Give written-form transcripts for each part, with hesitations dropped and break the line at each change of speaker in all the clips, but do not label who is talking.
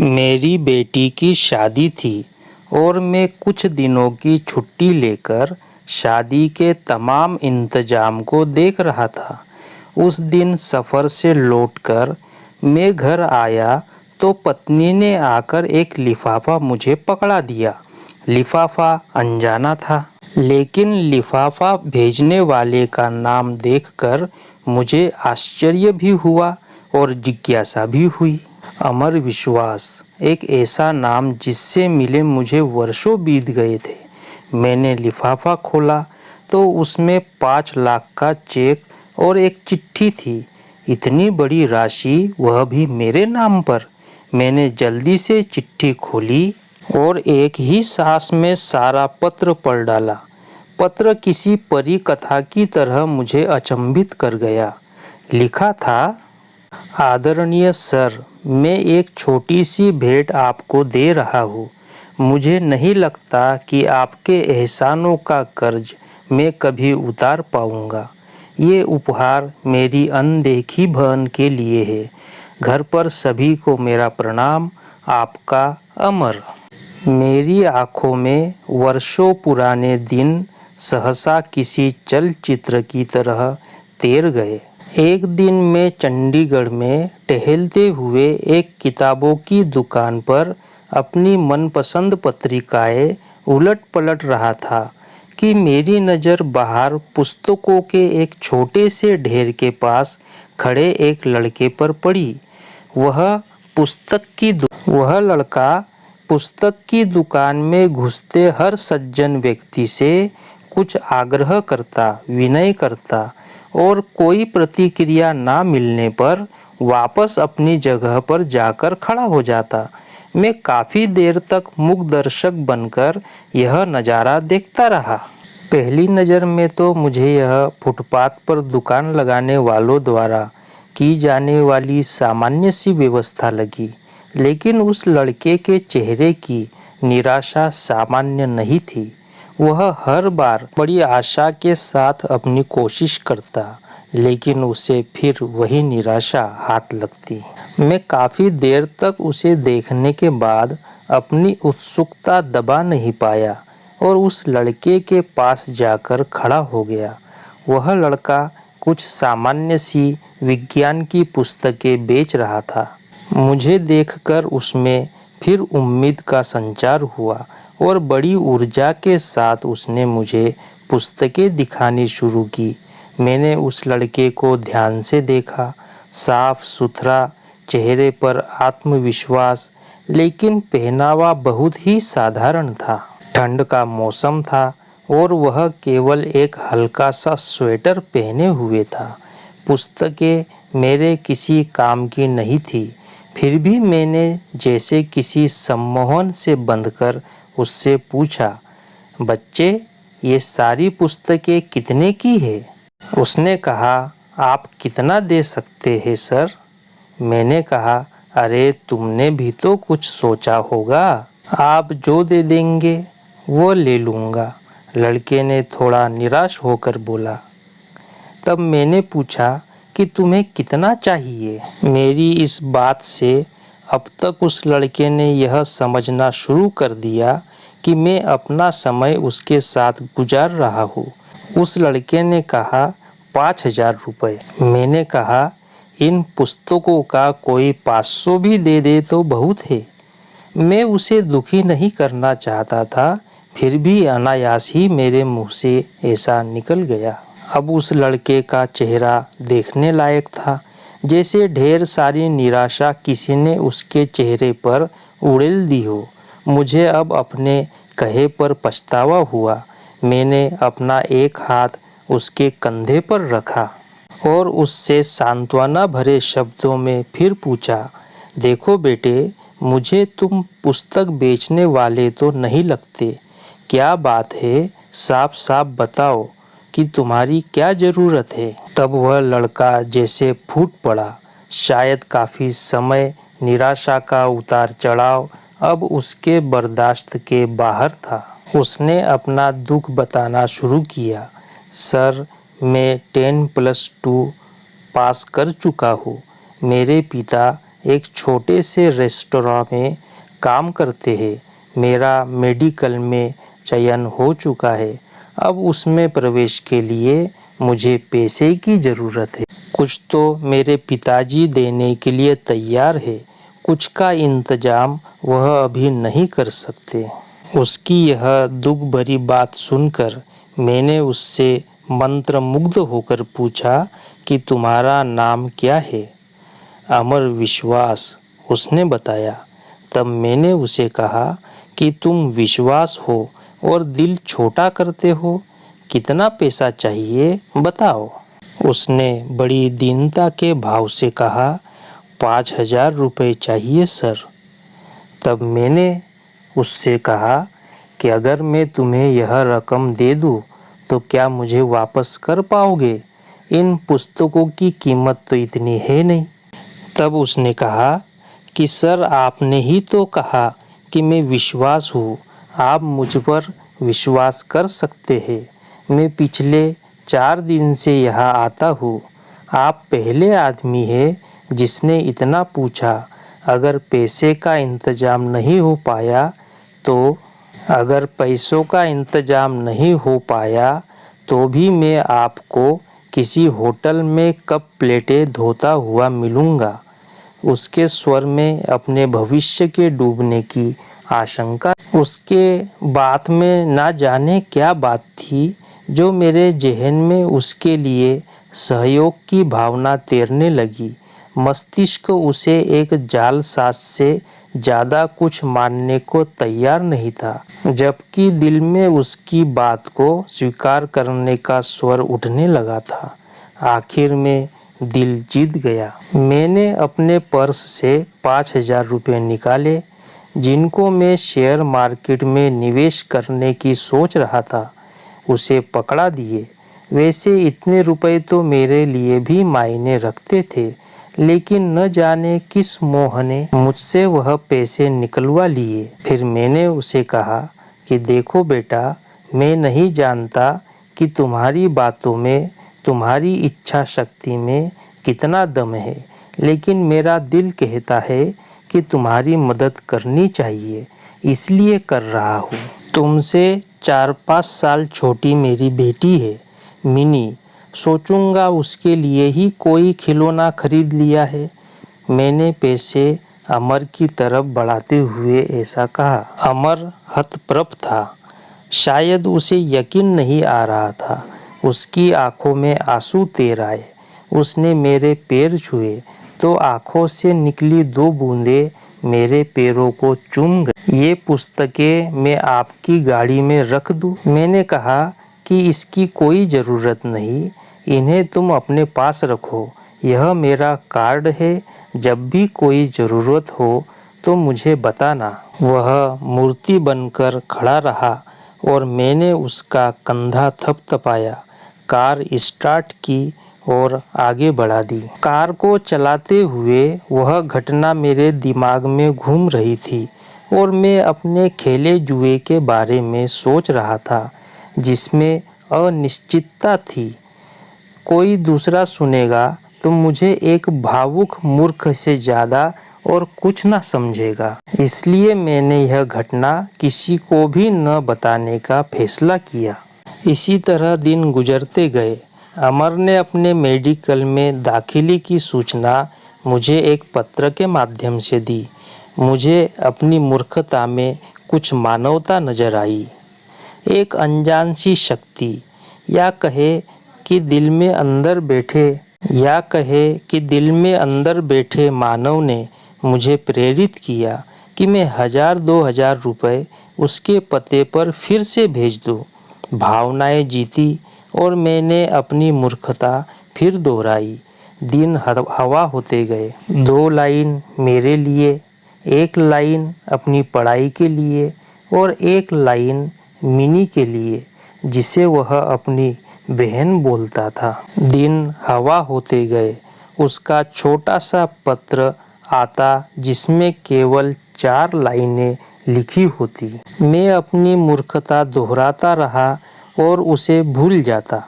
मेरी बेटी की शादी थी और मैं कुछ दिनों की छुट्टी लेकर शादी के तमाम इंतजाम को देख रहा था। उस दिन सफ़र से लौटकर मैं घर आया तो पत्नी ने आकर एक लिफाफा मुझे पकड़ा दिया। लिफाफा अनजाना था, लेकिन लिफाफा भेजने वाले का नाम देखकर मुझे आश्चर्य भी हुआ और जिज्ञासा भी हुई। अमर विश्वास, एक ऐसा नाम जिससे मिले मुझे वर्षों बीत गए थे। मैंने लिफाफा खोला तो उसमें 5 लाख का चेक और एक चिट्ठी थी। इतनी बड़ी राशि, वह भी मेरे नाम पर। मैंने जल्दी से चिट्ठी खोली और एक ही सांस में सारा पत्र पढ़ डाला। पत्र किसी परी कथा की तरह मुझे अचंभित कर गया। लिखा था, आदरणीय सर, मैं एक छोटी सी भेंट आपको दे रहा हूँ। मुझे नहीं लगता कि आपके एहसानों का कर्ज मैं कभी उतार पाऊँगा। ये उपहार मेरी अनदेखी बहन के लिए है। घर पर सभी को मेरा प्रणाम। आपका अमर। मेरी आँखों में वर्षों पुराने दिन सहसा किसी चलचित्र की तरह तैर गए। एक दिन मैं चंडीगढ़ में टहलते हुए एक किताबों की दुकान पर अपनी मनपसंद पत्रिकाएं उलट पलट रहा था कि मेरी नज़र बाहर पुस्तकों के एक छोटे से ढेर के पास खड़े एक लड़के पर पड़ी। वह लड़का पुस्तक की दुकान में घुसते हर सज्जन व्यक्ति से कुछ आग्रह करता, विनय करता और कोई प्रतिक्रिया ना मिलने पर वापस अपनी जगह पर जाकर खड़ा हो जाता। मैं काफ़ी देर तक मूक दर्शक बनकर यह नज़ारा देखता रहा। पहली नज़र में तो मुझे यह फुटपाथ पर दुकान लगाने वालों द्वारा की जाने वाली सामान्य सी व्यवस्था लगी, लेकिन उस लड़के के चेहरे की निराशा सामान्य नहीं थी। वह हर बार बड़ी आशा के साथ अपनी कोशिश करता, लेकिन उसे फिर वही निराशा हाथ लगती। मैं काफ़ी देर तक उसे देखने के बाद अपनी उत्सुकता दबा नहीं पाया और उस लड़के के पास जाकर खड़ा हो गया। वह लड़का कुछ सामान्य सी विज्ञान की पुस्तकें बेच रहा था। मुझे देखकर उसमें फिर उम्मीद का संचार हुआ और बड़ी ऊर्जा के साथ उसने मुझे पुस्तकें दिखानी शुरू की। मैंने उस लड़के को ध्यान से देखा। साफ सुथरा, चेहरे पर आत्मविश्वास, लेकिन पहनावा बहुत ही साधारण था। ठंड का मौसम था और वह केवल एक हल्का सा स्वेटर पहने हुए था। पुस्तकें मेरे किसी काम की नहीं थी, फिर भी मैंने जैसे किसी सम्मोहन से बंधकर उससे पूछा, बच्चे, ये सारी पुस्तकें कितने की है? उसने कहा, आप कितना दे सकते हैं सर? मैंने कहा, अरे तुमने भी तो कुछ सोचा होगा। आप जो दे देंगे वो ले लूँगा, लड़के ने थोड़ा निराश होकर बोला। तब मैंने पूछा कि तुम्हें कितना चाहिए? मेरी इस बात से अब तक उस लड़के ने यह समझना शुरू कर दिया कि मैं अपना समय उसके साथ गुजार रहा हूँ। उस लड़के ने कहा, 5,000 रुपये। मैंने कहा, इन पुस्तकों का कोई 500 भी दे दे तो बहुत है। मैं उसे दुखी नहीं करना चाहता था, फिर भी अनायास ही मेरे मुंह से ऐसा निकल गया। अब उस लड़के का चेहरा देखने लायक था, जैसे ढेर सारी निराशा किसी ने उसके चेहरे पर उड़ेल दी हो। मुझे अब अपने कहे पर पछतावा हुआ। मैंने अपना एक हाथ उसके कंधे पर रखा और उससे सांत्वना भरे शब्दों में फिर पूछा, देखो बेटे, मुझे तुम पुस्तक बेचने वाले तो नहीं लगते। क्या बात है, साफ साफ बताओ कि तुम्हारी क्या ज़रूरत है? तब वह लड़का जैसे फूट पड़ा। शायद काफ़ी समय निराशा का उतार चढ़ाव अब उसके बर्दाश्त के बाहर था। उसने अपना दुख बताना शुरू किया। सर, मैं 10+2 पास कर चुका हूँ। मेरे पिता एक छोटे से रेस्टोरेंट में काम करते हैं। मेरा मेडिकल में चयन हो चुका है। अब उसमें प्रवेश के लिए मुझे पैसे की ज़रूरत है। कुछ तो मेरे पिताजी देने के लिए तैयार है, कुछ का इंतजाम वह अभी नहीं कर सकते। उसकी यह दुख भरी बात सुनकर मैंने उससे मंत्रमुग्ध होकर पूछा कि तुम्हारा नाम क्या है? अमर विश्वास, उसने बताया। तब मैंने उसे कहा कि तुम विश्वास हो और दिल छोटा करते हो, कितना पैसा चाहिए बताओ। उसने बड़ी दीनता के भाव से कहा, 5,000 रुपये चाहिए सर। तब मैंने उससे कहा कि अगर मैं तुम्हें यह रकम दे दूं तो क्या मुझे वापस कर पाओगे? इन पुस्तकों की कीमत तो इतनी है नहीं। तब उसने कहा कि सर आपने ही तो कहा कि मैं विश्वास हूँ, आप मुझ पर विश्वास कर सकते हैं। मैं पिछले 4 दिन से यहाँ आता हूँ। आप पहले आदमी हैं जिसने इतना पूछा। अगर पैसे का इंतजाम नहीं हो पाया तो अगर पैसों का इंतजाम नहीं हो पाया तो भी मैं आपको किसी होटल में कप प्लेटें धोता हुआ मिलूँगा। उसके स्वर में अपने भविष्य के डूबने की आशंका। उसके बात में ना जाने क्या बात थी जो मेरे जहन में उसके लिए सहयोग की भावना तैरने लगी। मस्तिष्क उसे एक जालसाज से ज़्यादा कुछ मानने को तैयार नहीं था, जबकि दिल में उसकी बात को स्वीकार करने का स्वर उठने लगा था। आखिर में दिल जीत गया। मैंने अपने पर्स से 5,000 रुपये निकाले, जिनको मैं शेयर मार्केट में निवेश करने की सोच रहा था, उसे पकड़ा दिए। वैसे इतने रुपए तो मेरे लिए भी मायने रखते थे, लेकिन न जाने किस मोह ने मुझसे वह पैसे निकलवा लिए। फिर मैंने उसे कहा कि देखो बेटा, मैं नहीं जानता कि तुम्हारी बातों में, तुम्हारी इच्छा शक्ति में कितना दम है, लेकिन मेरा दिल कहता है कि तुम्हारी मदद करनी चाहिए, इसलिए कर रहा हूँ। तुमसे 4-5 साल छोटी मेरी बेटी है मिनी, सोचूंगा उसके लिए ही कोई खिलौना खरीद लिया है। मैंने पैसे अमर की तरफ बढ़ाते हुए ऐसा कहा। अमर हतप्रभ था। शायद उसे यकीन नहीं आ रहा था। उसकी आंखों में आंसू तैर आए। उसने मेरे पैर छुए तो आंखों से निकली 2 बूंदें मेरे पैरों को चूम गई। ये पुस्तकें मैं आपकी गाड़ी में रख दूं? मैंने कहा कि इसकी कोई ज़रूरत नहीं, इन्हें तुम अपने पास रखो। यह मेरा कार्ड है, जब भी कोई ज़रूरत हो तो मुझे बताना। वह मूर्ति बनकर खड़ा रहा और मैंने उसका कंधा थपथपाया, कार स्टार्ट की और आगे बढ़ा दी। कार को चलाते हुए वह घटना मेरे दिमाग में घूम रही थी और मैं अपने खेले जुए के बारे में सोच रहा था, जिसमें अनिश्चितता थी। कोई दूसरा सुनेगा तो मुझे एक भावुक मूर्ख से ज़्यादा और कुछ ना समझेगा। इसलिए मैंने यह घटना किसी को भी न बताने का फैसला किया। इसी तरह दिन गुजरते गए। अमर ने अपने मेडिकल में दाखिले की सूचना मुझे एक पत्र के माध्यम से दी। मुझे अपनी मूर्खता में कुछ मानवता नजर आई। एक अनजान सी शक्ति, या कहे कि दिल में अंदर बैठे मानव ने मुझे प्रेरित किया कि मैं 1,000-2,000 रुपये उसके पते पर फिर से भेज दूं। भावनाएं जीती और मैंने अपनी मूर्खता फिर दोहराई। दिन हवा होते गए। 2 लाइन मेरे लिए, 1 लाइन अपनी पढ़ाई के लिए और 1 लाइन मिनी के लिए, जिसे वह अपनी बहन बोलता था। दिन हवा होते गए। उसका छोटा सा पत्र आता जिसमें केवल 4 लाइनें लिखी होती। मैं अपनी मूर्खता दोहराता रहा और उसे भूल जाता।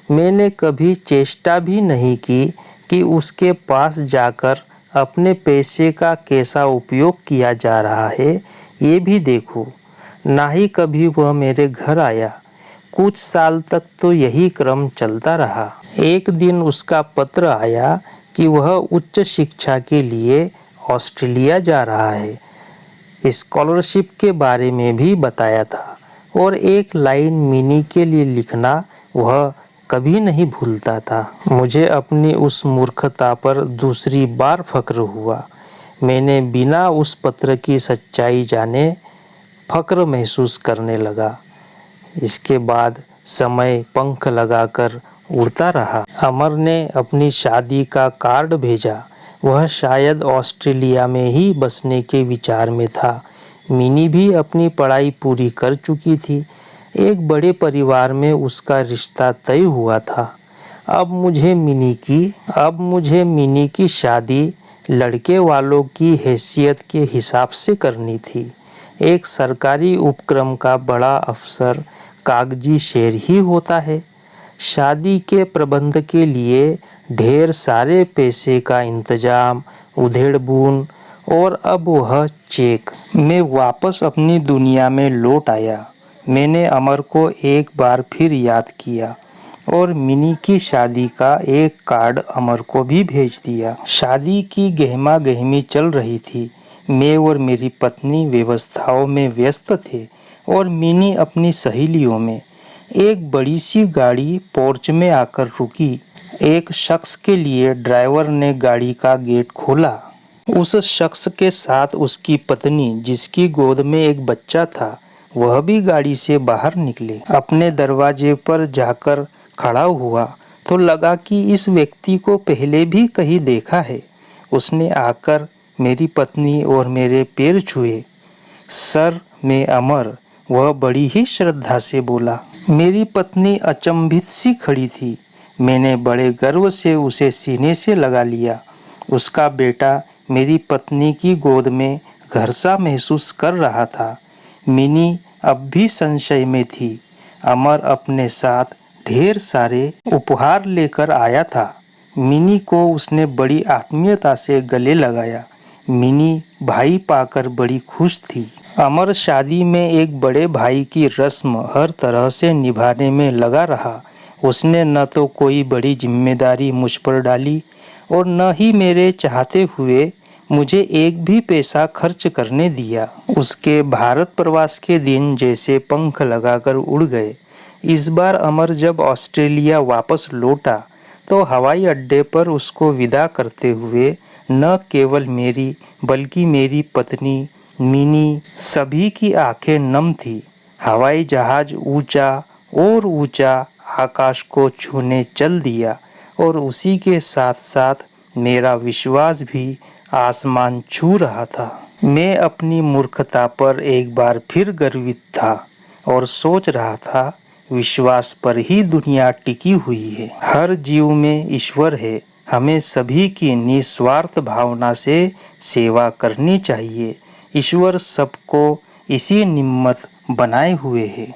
मैंने कभी चेष्टा भी नहीं की कि उसके पास जाकर अपने पैसे का कैसा उपयोग किया जा रहा है ये भी देखो। ना ही कभी वह मेरे घर आया। कुछ साल तक तो यही क्रम चलता रहा। एक दिन उसका पत्र आया कि वह उच्च शिक्षा के लिए ऑस्ट्रेलिया जा रहा है। स्कॉलरशिप के बारे में भी बताया था और एक लाइन मिनी के लिए लिखना वह कभी नहीं भूलता था। मुझे अपनी उस मूर्खता पर दूसरी बार फक्र हुआ। मैंने बिना उस पत्र की सच्चाई जाने फक्र महसूस करने लगा। इसके बाद समय पंख लगाकर उड़ता रहा। अमर ने अपनी शादी का कार्ड भेजा। वह शायद ऑस्ट्रेलिया में ही बसने के विचार में था। मिनी भी अपनी पढ़ाई पूरी कर चुकी थी। एक बड़े परिवार में उसका रिश्ता तय हुआ था। अब मुझे मिनी की शादी लड़के वालों की हैसियत के हिसाब से करनी थी। एक सरकारी उपक्रम का बड़ा अफसर कागजी शेर ही होता है। शादी के प्रबंध के लिए ढेर सारे पैसे का इंतजाम, उधेड़-बुन और अब वह चेक। मैं वापस अपनी दुनिया में लौट आया। मैंने अमर को एक बार फिर याद किया और मिनी की शादी का एक कार्ड अमर को भी भेज दिया। शादी की गहमा-गहमी चल रही थी। मैं और मेरी पत्नी व्यवस्थाओं में व्यस्त थे और मिनी अपनी सहेलियों में। एक बड़ी सी गाड़ी पोर्च में आकर रुकी। एक शख्स के लिए ड्राइवर ने गाड़ी का गेट खोला। उस शख्स के साथ उसकी पत्नी, जिसकी गोद में एक बच्चा था, वह भी गाड़ी से बाहर निकले। अपने दरवाजे पर जाकर खड़ा हुआ तो लगा कि इस व्यक्ति को पहले भी कहीं देखा है। उसने आकर मेरी पत्नी और मेरे पैर छुए। सर, मैं अमर, वह बड़ी ही श्रद्धा से बोला। मेरी पत्नी अचंभित सी खड़ी थी। मैंने बड़े गर्व से उसे सीने से लगा लिया। उसका बेटा मेरी पत्नी की गोद में घर सा महसूस कर रहा था। मिनी अब भी संशय में थी। अमर अपने साथ ढेर सारे उपहार लेकर आया था। मिनी को उसने बड़ी आत्मीयता से गले लगाया। मिनी भाई पाकर बड़ी खुश थी। अमर शादी में एक बड़े भाई की रस्म हर तरह से निभाने में लगा रहा। उसने न तो कोई बड़ी जिम्मेदारी मुझ पर डाली और न ही मेरे चाहते हुए मुझे एक भी पैसा खर्च करने दिया। उसके भारत प्रवास के दिन जैसे पंख लगाकर उड़ गए। इस बार अमर जब ऑस्ट्रेलिया वापस लौटा तो हवाई अड्डे पर उसको विदा करते हुए न केवल मेरी बल्कि मेरी पत्नी, मिनी, सभी की आंखें नम थी। हवाई जहाज ऊंचा और ऊंचा आकाश को छूने चल दिया और उसी के साथ साथ मेरा विश्वास भी आसमान छू रहा था। मैं अपनी मूर्खता पर एक बार फिर गर्वित था और सोच रहा था, विश्वास पर ही दुनिया टिकी हुई है। हर जीव में ईश्वर है। हमें सभी की निस्वार्थ भावना से सेवा करनी चाहिए। ईश्वर सबको इसी निमित्त बनाए हुए है।